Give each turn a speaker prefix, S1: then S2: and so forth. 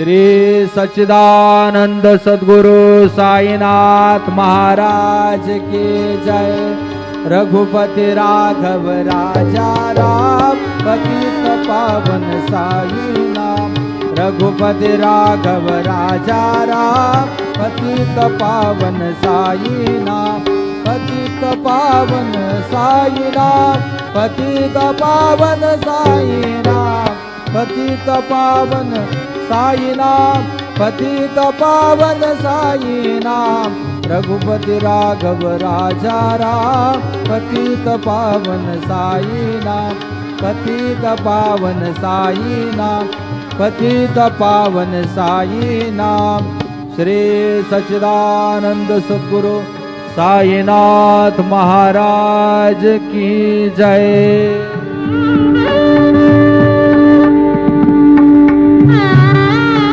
S1: श्री सच्चिदानंद सद्गुरु साईनाथ महाराज की जय। रघुपति राघव राजा राम पतित पावन साई नाम। रघुपति राघव राजा राम पतित पावन साई नाम। पतित पावन साई नाम। पतित पावन साई नाम। पतित पावन साई नाम। पतित पावन साई नाम। रघुपति राघव राजा राम पतित पावन साई नाम। पतित पावन साई नाम। पतित पावन साई नाम। श्री सच्चिदानंद सद्गुरु साईनाथ महाराज की जय।